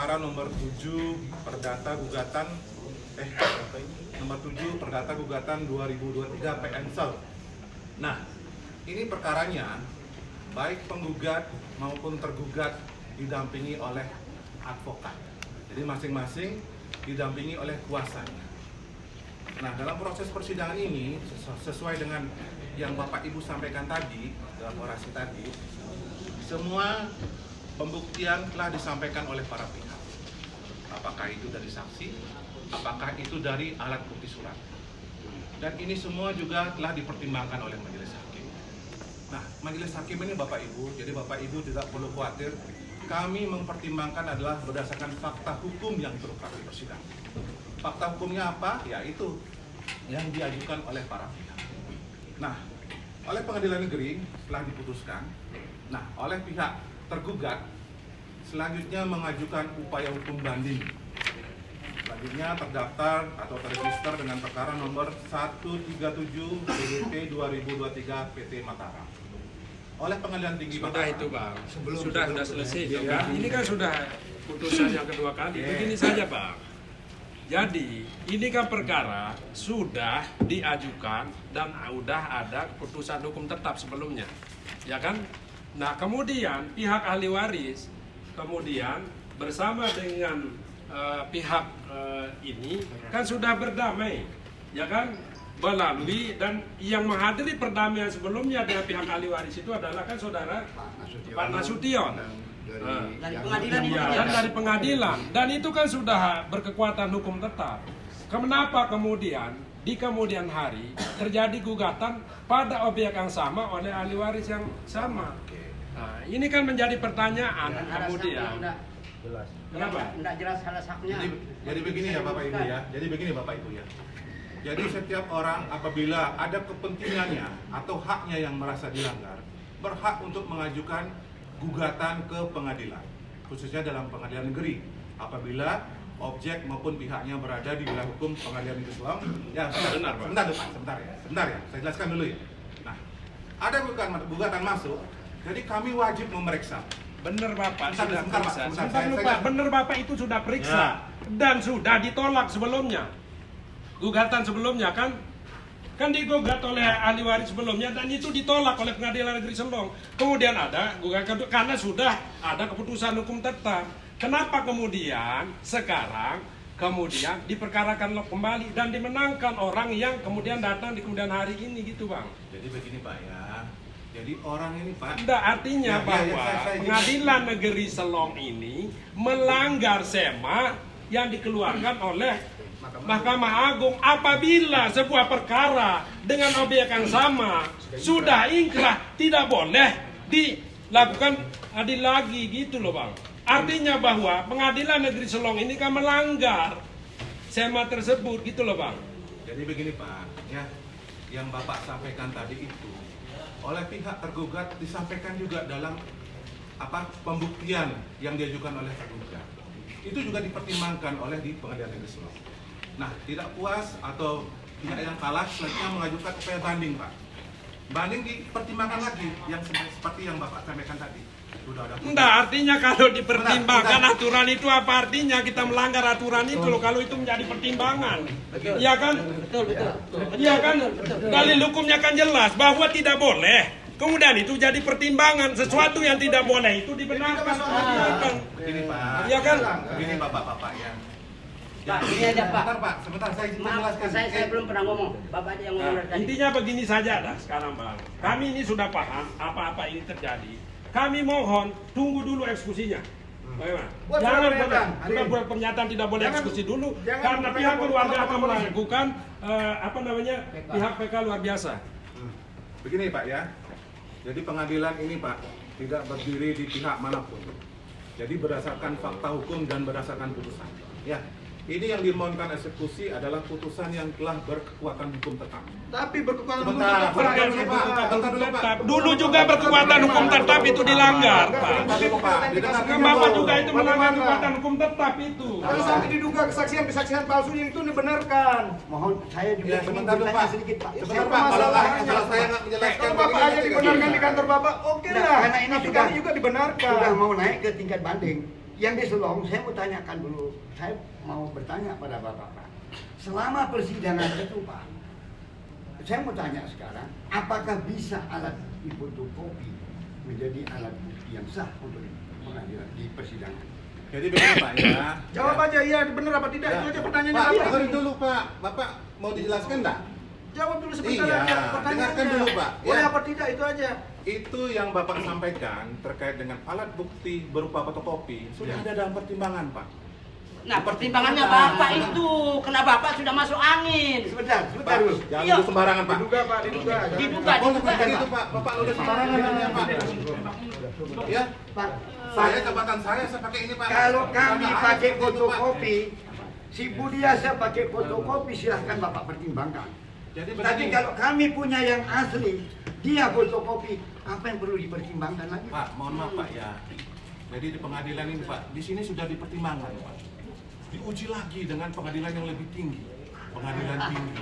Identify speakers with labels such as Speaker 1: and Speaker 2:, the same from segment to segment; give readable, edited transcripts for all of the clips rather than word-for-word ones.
Speaker 1: perkara nomor 7 Perdata Gugatan nomor 7 Perdata Gugatan 2023 PN-Sel. Nah, ini perkaranya baik penggugat maupun tergugat didampingi oleh advokat. Jadi masing-masing didampingi oleh kuasanya. Nah, dalam proses persidangan ini sesuai dengan yang Bapak Ibu sampaikan tadi dalam orasi tadi, semua pembuktian telah disampaikan oleh para pihak. Apakah itu dari saksi, apakah itu dari alat bukti surat. Dan ini semua juga telah dipertimbangkan oleh majelis hakim. Nah, majelis hakim ini Bapak Ibu, jadi Bapak Ibu tidak perlu khawatir. Kami mempertimbangkan adalah berdasarkan fakta hukum yang terungkap di persidangan. Fakta hukumnya apa? Ya itu yang diajukan oleh para pihak. Nah, oleh pengadilan negeri setelah diputuskan, nah oleh pihak tergugat selanjutnya mengajukan upaya hukum banding. Selanjutnya terdaftar atau terregister dengan perkara nomor 137 PDP 2023 PT Mataram. Oleh Pengadilan Tinggi
Speaker 2: Sudah
Speaker 1: Mataram.
Speaker 2: itu Bang, sudah selesai ya, kan? Ini kan sudah putusan yang kedua kali. Begini saja Bang. Jadi ini kan perkara sudah diajukan dan sudah ada putusan hukum tetap sebelumnya, ya kan? Nah kemudian pihak ahli waris kemudian bersama dengan pihak ini kan sudah berdamai, ya kan? Melalui dan yang menghadiri perdamaian sebelumnya dengan pihak ahli waris itu adalah kan saudara Pak Nasution.
Speaker 3: Dari pengadilan itu
Speaker 2: Dan dari pengadilan, dan itu kan sudah berkekuatan hukum tetap. Kenapa kemudian di kemudian hari terjadi gugatan pada objek yang sama oleh ahli waris yang sama? Nah, ini kan menjadi pertanyaan kemudian.
Speaker 3: Jelas.
Speaker 2: Kenapa?
Speaker 3: Tidak jelas salah haknya.
Speaker 1: Jadi begini ya Bapak Ibu ya. Jadi begini Bapak Ibu ya. Jadi setiap orang apabila ada kepentingannya atau haknya yang merasa dilanggar, berhak untuk mengajukan gugatan ke pengadilan, khususnya dalam pengadilan negeri. Apabila objek maupun pihaknya berada di wilayah hukum pengadilan negeri Selong, ya sebentar ya, saya jelaskan dulu ya. Nah, ada gugatan masuk, jadi kami wajib memeriksa.
Speaker 2: Bener Bapak,
Speaker 1: Sebentar,
Speaker 2: sudah
Speaker 1: Pak.
Speaker 2: periksa.
Speaker 1: Sebentar,
Speaker 2: Sebentar,
Speaker 1: saya-
Speaker 2: lupa. Bener Bapak itu sudah periksa dan sudah ditolak sebelumnya. Gugatan sebelumnya kan digugat oleh ahli waris sebelumnya dan itu ditolak oleh Pengadilan Negeri Selong. Kemudian ada gugatan karena sudah ada keputusan hukum tetap. Kenapa kemudian sekarang kemudian diperkarakan kembali dan dimenangkan orang yang kemudian datang di kemudian hari ini gitu Bang?
Speaker 1: Jadi begini Pak ya. Jadi orang ini Pak.
Speaker 2: Tidak, artinya bahwa
Speaker 1: saya-
Speaker 2: Pengadilan Negeri Selong ini melanggar SEMA yang dikeluarkan oleh Mahkamah Agung apabila sebuah perkara dengan objek yang sama sudah ingkrah tidak boleh dilakukan adil lagi gitu loh Bang. Artinya bahwa Pengadilan Negeri Selong ini kan melanggar SEMA tersebut gitu loh Bang.
Speaker 1: Jadi begini Pak, ya, yang Bapak sampaikan tadi itu oleh pihak tergugat disampaikan juga dalam pembuktian yang diajukan oleh tergugat. Itu juga dipertimbangkan oleh di Pengadilan Negeri Selong. Nah, tidak puas atau pihak yang kalah selanjutnya mengajukan upaya banding Pak. Banding dipertimbangkan lagi yang seperti yang Bapak sampaikan tadi. Sudah ada.
Speaker 2: Enggak, artinya kalau dipertimbangkan
Speaker 1: Bentar.
Speaker 2: aturan itu apa artinya kita melanggar aturan itu loh kalau itu menjadi pertimbangan. Iya kan?
Speaker 3: Betul.
Speaker 2: Iya kan? Dalil hukumnya kan jelas bahwa tidak boleh. Kemudian itu jadi pertimbangan sesuatu yang tidak boleh itu dibenarkan.
Speaker 1: Begini Pak.
Speaker 2: Iya kan?
Speaker 1: Begini Bapak-bapak ya.
Speaker 3: Pak, ini aja Pak.
Speaker 1: Sebentar saya
Speaker 3: Maaf,
Speaker 1: jelaskan.
Speaker 3: saya belum pernah ngomong. Bapak aja yang ngomong dari tadi.
Speaker 2: Intinya begini saja dah sekarang Bang. Kami ini sudah paham apa-apa ini terjadi. Kami mohon tunggu dulu eksekusinya. Bagaimana?
Speaker 4: Buat
Speaker 2: Jangan
Speaker 4: surat pernyataan,
Speaker 2: buat
Speaker 4: Hari.
Speaker 2: buat pernyataan tidak boleh
Speaker 4: Jangan-
Speaker 2: eksekusi dulu
Speaker 4: jangan
Speaker 2: karena
Speaker 4: sampai
Speaker 2: pihak
Speaker 4: lapor
Speaker 2: keluarga
Speaker 4: lapor
Speaker 2: akan
Speaker 4: polisi.
Speaker 2: melakukan pihak PK luar biasa.
Speaker 1: Begini Pak ya. Jadi pengadilan ini Pak tidak berdiri di pihak manapun. Jadi berdasarkan fakta hukum dan berdasarkan putusan. Ya. Ini yang dimohonkan eksekusi adalah putusan yang telah berkekuatan hukum tetap.
Speaker 4: Tapi berkekuatan hukum
Speaker 1: Sebentar,
Speaker 4: tetap, Pak.
Speaker 1: sebentar,
Speaker 4: Ini, Pak.
Speaker 1: Bentar dulu, Pak.
Speaker 2: Tetap. Dulu juga berkekuatan hukum tetap itu dilanggar, Pak.
Speaker 1: Bentar dulu, Pak. Didengarkan
Speaker 2: Kan Bapak
Speaker 1: dulu.
Speaker 2: juga itu melanggar kekuatan hukum tetap itu.
Speaker 4: Kalau sampai diduga kesaksian palsu itu dibenarkan.
Speaker 5: Mohon saya juga
Speaker 1: Ya, sebentar dulu, Pak.
Speaker 5: sedikit Pak.
Speaker 1: Sebentar,
Speaker 4: Siapa
Speaker 1: Pak.
Speaker 4: masalahnya?
Speaker 1: Kalau saya nggak menjelaskan
Speaker 4: Kalau Bapak
Speaker 1: begini,
Speaker 4: aja
Speaker 1: nanti
Speaker 4: dibenarkan
Speaker 1: nggak
Speaker 4: di kantor Bapak, oke
Speaker 5: Nah,
Speaker 4: lah.
Speaker 5: karena ini
Speaker 4: Tapi
Speaker 5: sudah-
Speaker 4: kami juga dibenarkan.
Speaker 5: Sudah mau naik ke tingkat banding. yang di Selong, saya mau tanyakan dulu, saya mau bertanya pada Bapak, Pak. Selama persidangan itu, Pak, saya mau tanya sekarang, apakah bisa alat fotokopi menjadi alat bukti yang sah untuk pengadilan di persidangan?
Speaker 1: Jadi begini Pak ya.
Speaker 4: Jawab aja iya benar apa tidak, itu aja pertanyaannya
Speaker 1: Pak,
Speaker 4: Bapak.
Speaker 1: dengerin dulu Pak. Bapak mau dijelaskan enggak?
Speaker 4: Jawab dulu sebentar
Speaker 1: Iya,
Speaker 4: aja pertanyaannya.
Speaker 1: dengarkan dulu, Pak.
Speaker 4: Boleh
Speaker 1: Ya.
Speaker 4: apa tidak itu aja.
Speaker 1: Itu yang Bapak sampaikan terkait dengan alat bukti berupa fotokopi sudah ada dalam pertimbangan Pak.
Speaker 3: Nah, pertimbangannya Bapak itu, kena Bapak sudah masuk angin.
Speaker 5: Sebentar
Speaker 1: Pak,
Speaker 5: dulu.
Speaker 1: jangan
Speaker 3: Iya.
Speaker 1: dulu sembarangan Pak.
Speaker 4: Diduga Pak, diduga.
Speaker 3: Diduga,
Speaker 1: Oh,
Speaker 3: diduga.
Speaker 1: bukan itu Pak. Bapak udah sembarangan namanya Pak. Ya,
Speaker 5: Pak,
Speaker 1: saya jabatan saya pakai ini Pak.
Speaker 5: kalau kami
Speaker 1: Bapak
Speaker 5: pakai
Speaker 1: harus seperti itu, Pak.
Speaker 5: fotokopi, si Budiasa pakai fotokopi, silahkan Bapak pertimbangkan.
Speaker 1: Jadi
Speaker 5: Tapi
Speaker 1: begini,
Speaker 5: kalau kami punya yang asli, dia fotokopi, apa yang perlu dipertimbangkan lagi?
Speaker 1: Pak, mohon maaf Pak ya. Jadi di pengadilan ini Pak, di sini sudah dipertimbangkan Pak. Diuji lagi dengan pengadilan yang lebih tinggi, pengadilan tinggi.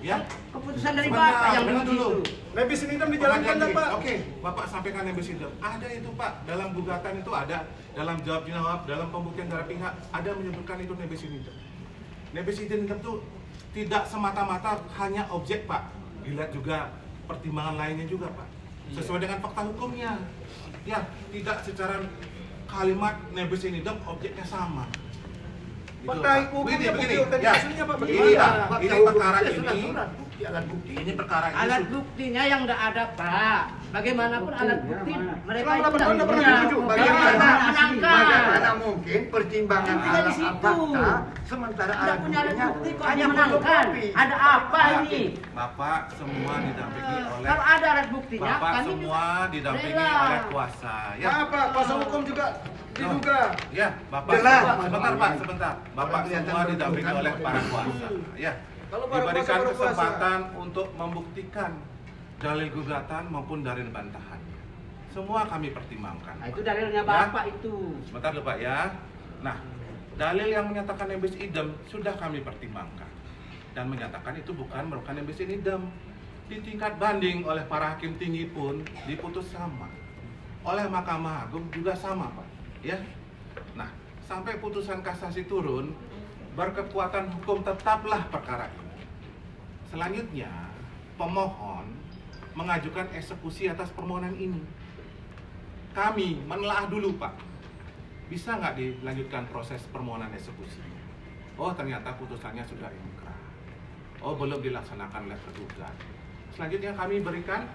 Speaker 1: Ya.
Speaker 3: Keputusan dari
Speaker 1: Sebentar,
Speaker 3: Bapak yang
Speaker 1: dengar
Speaker 3: begitu.
Speaker 1: dulu.
Speaker 4: Nebis ini kan dijalankan
Speaker 1: Pengadilan
Speaker 4: Pak.
Speaker 1: tinggi. Oke, Bapak sampaikan yang besidem. Ada itu Pak, dalam gugatan itu ada, dalam jawab, dalam pembuktian dari pihak, ada menyebutkan itu nebesidem. Nebesidem itu tidak semata-mata hanya objek Pak, dilihat juga pertimbangan lainnya juga Pak. Sesuai dengan fakta hukumnya. Ya, tidak secara kalimat nebesidem objeknya sama. Gitu,
Speaker 4: Fakta
Speaker 1: Pak.
Speaker 4: hukumnya,
Speaker 1: Begini,
Speaker 4: bukti
Speaker 1: ya.
Speaker 4: aslinya, Pak,
Speaker 1: Ini
Speaker 4: bagaimana?
Speaker 1: Pak,
Speaker 5: Fakta
Speaker 1: ini
Speaker 5: hukum
Speaker 1: perkara
Speaker 5: itu
Speaker 1: ini.
Speaker 5: surat bukti, alat bukti.
Speaker 1: Ini perkara ini
Speaker 3: Alat
Speaker 1: sudah-
Speaker 3: buktinya yang tidak ada, Pak. Bagaimanapun alat bukti mereka
Speaker 4: Selama
Speaker 3: itu
Speaker 4: 8 tahun
Speaker 3: tidak
Speaker 4: pernah
Speaker 3: punya.
Speaker 4: dirujuk.
Speaker 5: Bagaimana,
Speaker 3: Menangkan.
Speaker 5: bagaimana mungkin pertimbangan
Speaker 3: Tidak di
Speaker 5: alat
Speaker 3: situ.
Speaker 5: fakta sementara
Speaker 3: Tidak
Speaker 5: alat
Speaker 3: punya alat
Speaker 5: buktinya
Speaker 3: bukti kok
Speaker 5: hanya
Speaker 3: dimenangkan.
Speaker 5: fotokopi?
Speaker 3: Ada apa ini?
Speaker 1: Bapak semua didampingi oleh
Speaker 3: Kalau ada alat buktinya,
Speaker 1: Bapak
Speaker 3: kami
Speaker 1: semua didampingi
Speaker 3: rela.
Speaker 1: oleh kuasa. Ya,
Speaker 4: Maaf Pak, kuasa hukum juga diduga.
Speaker 1: ya, Bapak.
Speaker 5: Jelas.
Speaker 1: Sebentar Pak, sebentar. Bapak
Speaker 5: Kelihatan
Speaker 1: semua didampingi
Speaker 5: berbukan.
Speaker 1: oleh para kuasa. Ya,
Speaker 4: Kalau para
Speaker 1: diberikan
Speaker 4: kuasa berkuasa.
Speaker 1: kesempatan untuk membuktikan dalil gugatan maupun dalil bantahan. Semua kami pertimbangkan.
Speaker 3: Nah, itu dalilnya
Speaker 1: Ya.
Speaker 3: Bapak itu.
Speaker 1: Sebentar lho Pak ya. Nah, dalil yang menyatakan nebis idem sudah kami pertimbangkan dan menyatakan itu bukan merupakan nebis idem. Di tingkat banding oleh para hakim tinggi pun diputus sama. Oleh Mahkamah Agung juga sama Pak. Ya. Nah, sampai putusan kasasi turun, berkekuatan hukum tetaplah perkara ini. Selanjutnya, pemohon mengajukan eksekusi atas permohonan ini. Kami menelaah dulu Pak, bisa nggak dilanjutkan proses permohonan eksekusi? Oh ternyata putusannya sudah inkrah. Oh belum dilaksanakan oleh tergugat. Selanjutnya kami berikan,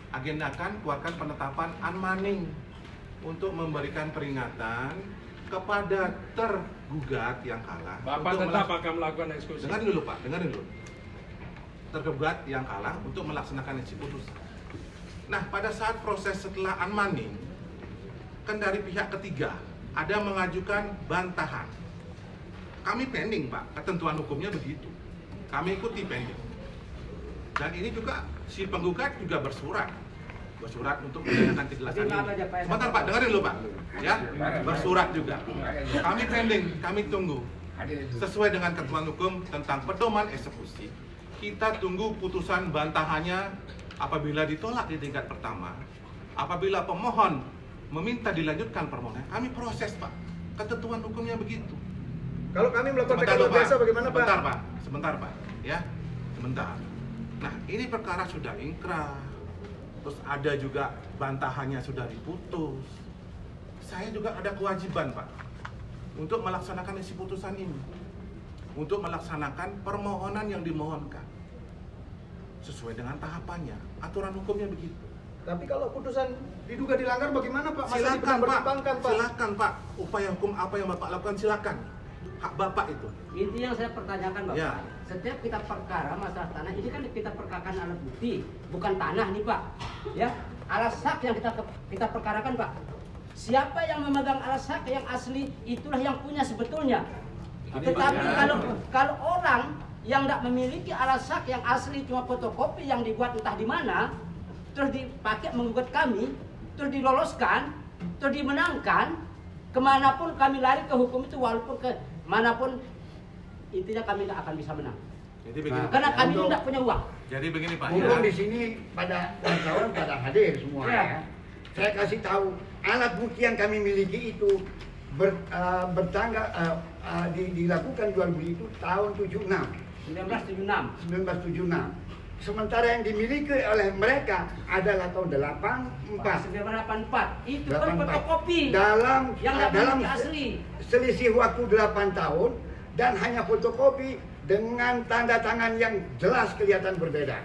Speaker 1: agendakan, keluarkan penetapan unmanning untuk memberikan peringatan kepada tergugat yang kalah.
Speaker 2: Bapak
Speaker 1: untuk
Speaker 2: tetap akan melakukan eksekusi.
Speaker 1: Dengarin dulu Pak, dengarin dulu. Tergugat yang kalah untuk melaksanakan isi putusan. Nah pada saat proses setelah unmanning, kan dari pihak ketiga ada mengajukan bantahan. Kami pending Pak, ketentuan hukumnya begitu. Kami ikuti pending. Dan ini juga si penggugat juga bersurat untuk menanyakan kejelasan
Speaker 3: Tapi maaf
Speaker 1: ini.
Speaker 3: aja, Pak.
Speaker 1: Sebentar Pak, dengarin dulu Pak. Ya, bersurat juga. Kami pending, kami tunggu. Sesuai dengan ketentuan hukum tentang pedoman eksekusi, kita tunggu putusan bantahannya apabila ditolak di tingkat pertama. Apabila pemohon meminta dilanjutkan permohonan, kami proses Pak. Ketentuan hukumnya begitu.
Speaker 4: Kalau kami melakukan
Speaker 1: Sebentar,
Speaker 4: PK
Speaker 1: Pak.
Speaker 4: biasa bagaimana Pak?
Speaker 1: Sebentar Pak, sebentar Pak. Ya, sebentar. Nah, ini perkara sudah inkrah. Terus ada juga bantahannya sudah diputus. Saya juga ada kewajiban Pak untuk melaksanakan isi putusan ini. Untuk melaksanakan permohonan yang dimohonkan. Sesuai dengan tahapannya. Aturan hukumnya begitu.
Speaker 4: Tapi kalau putusan diduga dilanggar bagaimana Pak? Masa
Speaker 1: Silakan Pak,
Speaker 4: dipertimbangkan, Pak?
Speaker 1: silakan Pak. Upaya hukum apa yang Bapak lakukan silakan. Hak Bapak itu.
Speaker 3: Itu yang saya pertanyakan Bapak.
Speaker 1: Ya.
Speaker 3: Setiap kita perkara masalah tanah, ini kan kita perkarakan alat bukti, bukan tanah nih Pak. Ya, alat sak yang kita perkarakan Pak. Siapa yang memegang alat sak yang asli, itulah yang punya sebetulnya. Tetapi kalau orang yang tidak memiliki alat sak yang asli, cuma fotokopi yang dibuat entah di mana, terus dipakai menggugat kami, terus diloloskan, terus dimenangkan, kemanapun kami lari ke hukum itu, walaupun ke manapun, intinya kami tidak akan bisa menang.
Speaker 1: Jadi begini.
Speaker 5: Nah,
Speaker 3: Karena kami
Speaker 5: untuk-
Speaker 3: tidak punya uang.
Speaker 1: Jadi begini Pak.
Speaker 5: Mumpung
Speaker 1: Ya.
Speaker 5: di sini pada kawan pada hadir semua
Speaker 3: Ya.
Speaker 5: ya. Saya kasih tahu alat bukti yang kami miliki itu dilakukan jual beli itu tahun
Speaker 3: 1976.
Speaker 5: 1976. Sementara yang dimiliki oleh mereka adalah tahun 84.
Speaker 3: 1984. Itu kan fotokopi.
Speaker 5: Dalam
Speaker 3: yang asli.
Speaker 5: selisih waktu 8 tahun dan hanya fotokopi dengan tanda tangan yang jelas kelihatan berbeda.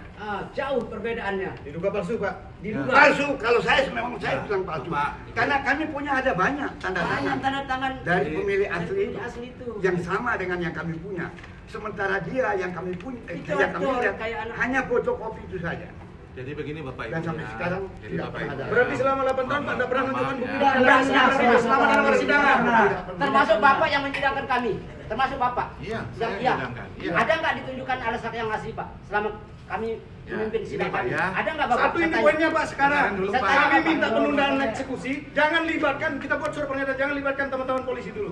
Speaker 3: Jauh perbedaannya.
Speaker 4: Diduga palsu, Pak.
Speaker 3: Diduga.
Speaker 5: Palsu, kalau saya memang saya bilang palsu. Karena kami punya ada banyak tanda tangan
Speaker 3: Tanda tangan
Speaker 5: dari pemilik asli
Speaker 3: itu.
Speaker 5: yang sama dengan yang kami punya. Sementara dia yang kami punya,
Speaker 3: Itu
Speaker 5: yang kami
Speaker 3: betul,
Speaker 5: lihat
Speaker 3: kayak anak.
Speaker 5: hanya fotokopi itu saja.
Speaker 1: Jadi begini Bapak Ibu.
Speaker 5: Dan sampai sekarang
Speaker 1: Jadi
Speaker 5: tidak
Speaker 1: Bapak
Speaker 5: pernah
Speaker 1: Ibu.
Speaker 5: ada.
Speaker 4: Berarti selama 8 tahun Pak tidak pernah menunjukkan bukti
Speaker 3: Tidak,
Speaker 4: selama dalam persidangan.
Speaker 3: Termasuk Bapak yang menyidangkan kami. Termasuk Bapak.
Speaker 1: Iya,
Speaker 3: Yang
Speaker 1: saya
Speaker 3: iya.
Speaker 1: menyidangkan. Iya.
Speaker 3: Ada nggak ditunjukkan alas hak yang asli Pak? Selama kami
Speaker 1: Ya,
Speaker 3: memimpin
Speaker 1: ini,
Speaker 3: sidang
Speaker 1: Pak,
Speaker 3: kami.
Speaker 1: ya.
Speaker 3: Ada nggak Bapak?
Speaker 4: Satu ini
Speaker 3: Saya tanya.
Speaker 4: poinnya Pak sekarang.
Speaker 1: Dengarkan dulu,
Speaker 3: Saya
Speaker 1: Pak.
Speaker 3: tanya,
Speaker 4: Kami
Speaker 3: Pak.
Speaker 4: minta penundaan eksekusi, jangan libatkan, kita buat surat pernyataan, jangan libatkan teman-teman polisi dulu.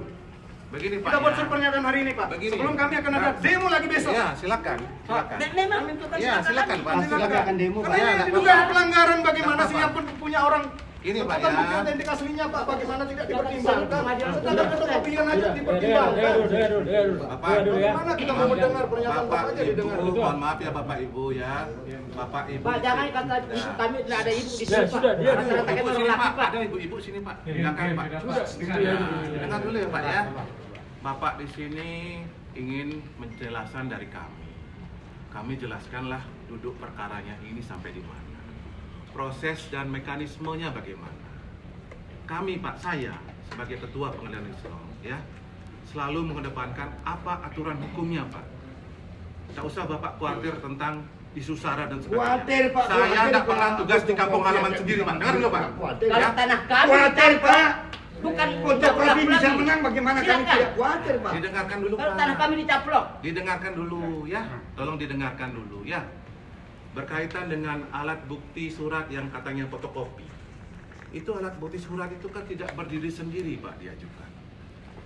Speaker 1: Begini Pak.
Speaker 4: Kita buat
Speaker 1: ya.
Speaker 4: surat pernyataan hari ini Pak.
Speaker 1: Begini.
Speaker 4: Sebelum kami akan ada demo lagi besok.
Speaker 1: Ya, silakan. Silakan.
Speaker 3: Memang itu kan
Speaker 1: Ya, silakan Pak.
Speaker 5: Silakan demo, Pak.
Speaker 4: Karena
Speaker 1: Ya,
Speaker 4: ini
Speaker 1: nggak
Speaker 4: diduga
Speaker 1: apa-apa.
Speaker 4: pelanggaran bagaimana
Speaker 1: Nggak
Speaker 4: sih
Speaker 1: apa-apa.
Speaker 4: yang punya orang.
Speaker 1: Ini, Pak,
Speaker 4: Katakan
Speaker 1: ya.
Speaker 4: bukti autentik aslinya Pak, bagaimana tidak
Speaker 3: Jangan
Speaker 4: dipertimbangkan.
Speaker 3: pengadilan
Speaker 4: Sedangkan
Speaker 3: sudah
Speaker 4: fotokopian aja dipertimbangkan.
Speaker 1: Bapak,
Speaker 4: Bagaimana kita mau mendengar pernyataan
Speaker 1: Bapak
Speaker 4: Bapak aja didengar.
Speaker 1: Ibu, mohon maaf ya Bapak Ibu ya. Bapak Ibu.
Speaker 3: Pak, jangan kata
Speaker 1: Sudah.
Speaker 3: ibu kami tidak ada ibu di
Speaker 2: Ya,
Speaker 3: sini Pak.
Speaker 2: sudah, dia
Speaker 1: Ada
Speaker 3: Rata-rata
Speaker 1: ibu
Speaker 3: kita
Speaker 1: sini
Speaker 3: laki
Speaker 1: Pak,
Speaker 3: Pak.
Speaker 1: ada ibu-ibu sini Pak. Silakan Pak. Dengar dulu ya Pak ya. Bapak di sini ingin penjelasan dari kami. Kami jelaskanlah duduk perkaranya ini sampai di mana. Proses dan mekanismenya bagaimana. Kami Pak, saya sebagai ketua pengadilan Islam ya, selalu mengedepankan apa aturan hukumnya Pak. Tak usah Bapak khawatir tentang isu SARA dan sebagainya.
Speaker 5: Khawatir, Pak.
Speaker 1: Saya
Speaker 5: Khawatir,
Speaker 1: tidak
Speaker 5: Pak.
Speaker 1: pernah tugas di kampung halaman sendiri Pak. Dengar dulu Pak.
Speaker 5: Khawatir.
Speaker 3: Kalau
Speaker 1: Ya.
Speaker 3: tanah kami
Speaker 5: Khawatir, Pak.
Speaker 3: bukan
Speaker 5: Fotokopi bisa
Speaker 3: lagi.
Speaker 5: menang, bagaimana kami
Speaker 3: Silakan.
Speaker 5: tidak khawatir, Pak.
Speaker 1: Didengarkan dulu
Speaker 3: Kalau
Speaker 1: Pak.
Speaker 3: tanah kami dicaplok.
Speaker 1: Didengarkan dulu ya, tolong didengarkan dulu ya. Berkaitan dengan alat bukti surat yang katanya fotokopi. Itu alat bukti surat itu kan tidak berdiri sendiri Pak diajukan.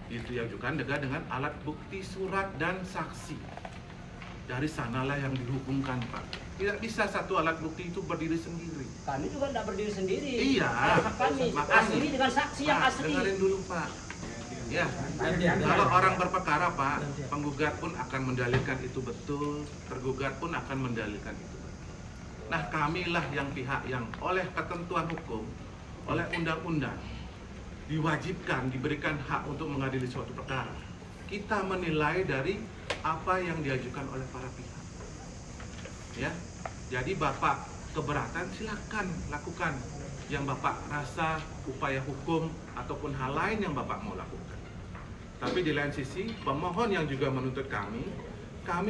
Speaker 1: Itu diajukan dengan alat bukti surat dan saksi. Dari sanalah yang dihubungkan Pak. Tidak bisa satu alat bukti itu berdiri sendiri.
Speaker 3: Kami juga tidak berdiri sendiri.
Speaker 1: Iya.
Speaker 3: Hak kami
Speaker 1: Makanya.
Speaker 3: asli dengan saksi yang
Speaker 1: Pak,
Speaker 3: asli.
Speaker 1: dengerin dulu Pak. Ya, kalau orang berperkara Pak, penggugat pun akan mendalilkan itu betul, tergugat pun akan mendalilkan itu betul. Nah, kamilah yang pihak yang oleh ketentuan hukum, oleh undang-undang diwajibkan diberikan hak untuk mengadili suatu perkara. Kita menilai dari apa yang diajukan oleh para pihak. Ya, jadi Bapak keberatan silakan lakukan yang Bapak rasa upaya hukum ataupun hal lain yang Bapak mau lakukan. Tapi di lain sisi pemohon yang juga menuntut kami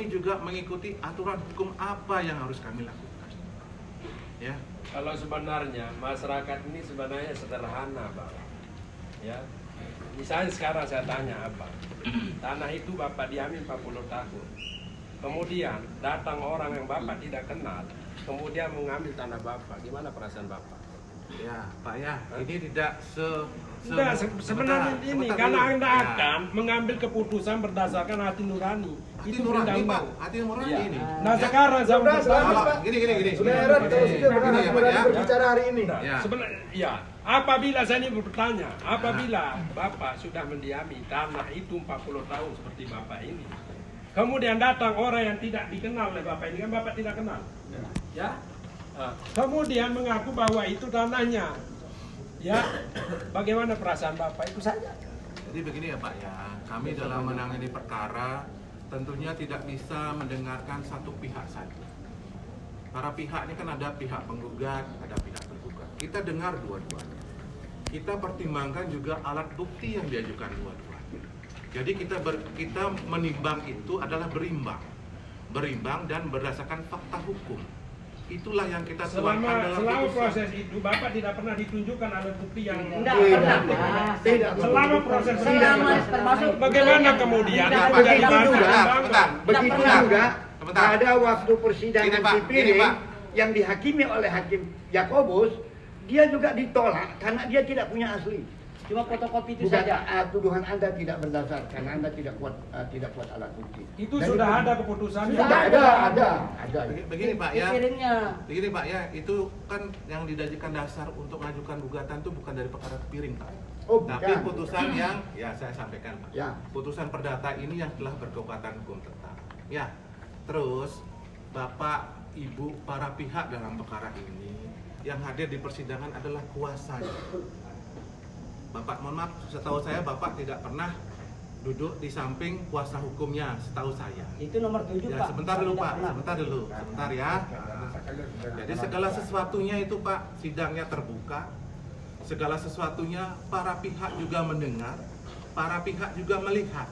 Speaker 1: juga mengikuti aturan hukum apa yang harus kami lakukan. Ya,
Speaker 2: Kalau sebenarnya masyarakat ini sebenarnya sederhana, Bang. Ya. Misalnya sekarang saya tanya apa? Tanah itu Bapak diamin 40 tahun. Kemudian datang orang yang Bapak tidak kenal, kemudian mengambil tanah Bapak. Gimana perasaan Bapak?
Speaker 1: ya Pak ya, ini tidak
Speaker 2: Enggak, sebenarnya ini karena
Speaker 1: dulu.
Speaker 2: Anda
Speaker 1: Ya.
Speaker 2: akan mengambil keputusan berdasarkan hati nurani.
Speaker 1: Hati
Speaker 2: Itu
Speaker 1: nurani Pak,
Speaker 2: undang-undang.
Speaker 1: hati nurani
Speaker 2: Iya.
Speaker 1: ini.
Speaker 2: Nah
Speaker 1: Ya.
Speaker 2: sekarang saya
Speaker 4: Sudah,
Speaker 2: mau
Speaker 4: selamat,
Speaker 2: bertanya.
Speaker 4: Pak.
Speaker 1: Gini.
Speaker 4: Sudah heran kalau sudah
Speaker 1: Gini ya, Pak,
Speaker 4: berani
Speaker 1: ya.
Speaker 4: berbicara hari ini.
Speaker 1: Ya.
Speaker 2: Sebenarnya, ya, apabila saya ini bertanya, apabila Bapak sudah mendiami tanah itu 40 tahun seperti Bapak ini, kemudian datang orang yang tidak dikenal oleh Bapak ini, kan Bapak tidak kenal, ya, Nah, kemudian mengaku bahwa itu tanahnya, ya, bagaimana perasaan Bapak itu saja?
Speaker 1: Jadi begini ya Pak ya, kami dalam menangani perkara tentunya tidak bisa mendengarkan satu pihak saja. Para pihak ini kan ada pihak penggugat, ada pihak tergugat. Kita dengar dua-duanya. Kita pertimbangkan juga alat bukti yang diajukan dua-duanya. Jadi kita menimbang itu adalah berimbang dan berdasarkan fakta hukum. Itulah yang kita tuangkan dalam
Speaker 2: Selama
Speaker 1: putusan.
Speaker 2: proses itu Bapak tidak pernah ditunjukkan alat bukti yang
Speaker 3: Tidak pernah.
Speaker 5: Tidak.
Speaker 2: selama proses
Speaker 3: Selama termasuk
Speaker 2: bagaimana kemudian
Speaker 3: Tidak,
Speaker 2: itu
Speaker 3: Pak,
Speaker 2: jadi
Speaker 3: tidak
Speaker 2: bahan
Speaker 3: juga.
Speaker 2: pertimbangan?
Speaker 1: Sebentar.
Speaker 5: Begitu
Speaker 3: pernah.
Speaker 5: juga
Speaker 1: Sebentar.
Speaker 5: pada waktu persidangan
Speaker 1: Gini, Pak.
Speaker 5: Cipiring
Speaker 1: Gini, Pak.
Speaker 5: yang dihakimi oleh Hakim Yakobus, dia juga ditolak karena dia tidak punya asli.
Speaker 3: cuma fotokopi itu
Speaker 5: Bukan
Speaker 3: saja.
Speaker 5: tuduhan Anda tidak berdasar karena Anda tidak kuat alat bukti.
Speaker 2: Itu
Speaker 5: Dan
Speaker 2: sudah
Speaker 5: itu-
Speaker 2: ada keputusannya.
Speaker 5: Sudah ada.
Speaker 1: Begini Pak ya.
Speaker 3: Pikirannya.
Speaker 1: Begini Pak ya, itu kan yang dijadikan dasar untuk mengajukan gugatan itu bukan dari perkara piring Pak.
Speaker 5: Oh,
Speaker 1: Tapi
Speaker 5: bukan.
Speaker 1: putusan yang ya saya sampaikan Pak.
Speaker 5: Ya.
Speaker 1: Putusan perdata ini yang telah berkekuatan hukum tetap. Ya. Terus Bapak, Ibu, para pihak dalam perkara ini yang hadir di persidangan adalah kuasanya. Bapak, mohon maaf, setahu saya Bapak tidak pernah duduk di samping kuasa hukumnya, setahu saya.
Speaker 3: Itu nomor 7
Speaker 1: Ya,
Speaker 3: Pak.
Speaker 1: sebentar
Speaker 3: Saya
Speaker 1: dulu
Speaker 3: tidak
Speaker 1: Pak,
Speaker 3: pernah.
Speaker 1: sebentar ya. Jadi segala sesuatunya itu Pak, sidangnya terbuka. Segala sesuatunya para pihak juga mendengar, para pihak juga melihat.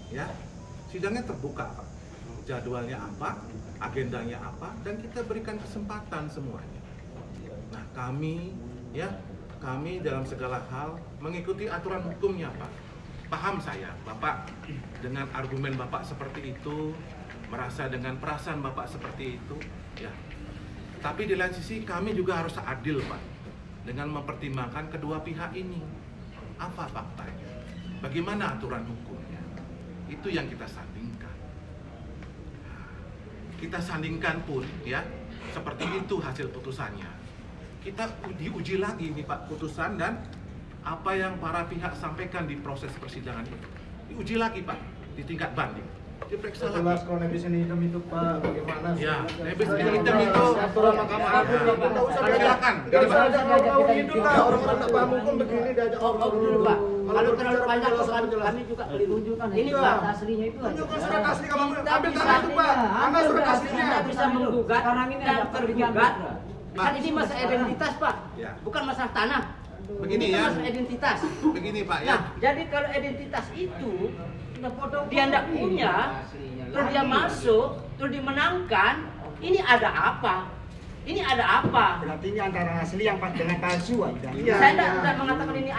Speaker 1: Ya, sidangnya terbuka Pak. Jadwalnya apa, agendanya apa, dan kita berikan kesempatan semuanya. Nah, kami dalam segala hal mengikuti aturan hukumnya Pak. Paham saya, Bapak dengan argumen Bapak seperti itu, merasa dengan perasaan Bapak seperti itu, ya. Tapi di lain sisi kami juga harus adil Pak, dengan mempertimbangkan kedua pihak ini. Apa faktanya? Bagaimana aturan hukumnya? Itu yang kita sandingkan. Kita sandingkan pun ya, seperti itu hasil putusannya. Kita diuji lagi nih Pak putusan dan apa yang para pihak sampaikan di proses persidangan itu. Diuji lagi Pak di tingkat banding. Diperiksa lagi.
Speaker 4: Jelas kalau nebis ini hitam itu Pak, bagaimana?
Speaker 1: Ya, nebis ini hitam itu.
Speaker 4: Aturan Mahkamah Agung
Speaker 1: Ya.
Speaker 4: nggak usah
Speaker 1: Silakan.
Speaker 4: diajak.
Speaker 1: Gini,
Speaker 4: Nggak usah
Speaker 1: Pak.
Speaker 4: ajak orang-orang hidup lah, orang-orang nggak paham hukum begini diajak
Speaker 3: Oh, dulu Pak. Kalau terlalu panjang
Speaker 4: penjelasan,
Speaker 3: kami juga keliru.
Speaker 6: Tunjukkan
Speaker 3: Ini
Speaker 6: surat
Speaker 3: Pak.
Speaker 6: aslinya itu aja.
Speaker 4: Tunjukkan surat asli kamu
Speaker 3: Kita
Speaker 4: ambil
Speaker 3: bisa-
Speaker 4: tangan itu Pak. Mana surat
Speaker 6: Ambil
Speaker 4: aslinya?
Speaker 3: Kita bisa menggugat
Speaker 6: Sekarang ini
Speaker 3: dan
Speaker 6: ada
Speaker 3: tergugat.
Speaker 1: Pak.
Speaker 3: Kan ini masalah identitas Pak,
Speaker 1: Ya.
Speaker 3: bukan masalah tanah.
Speaker 1: Begini
Speaker 3: Ini kan
Speaker 1: ya.
Speaker 3: masalah identitas.
Speaker 1: Begini Pak ya.
Speaker 3: Nah, jadi kalau identitas itu dia tidak punya, terus dia masuk, terus dimenangkan, ini ada apa? Ini ada apa?
Speaker 4: Berarti ini antara asli yang dengan palsu aja.
Speaker 3: Saya tidak mengatakan ini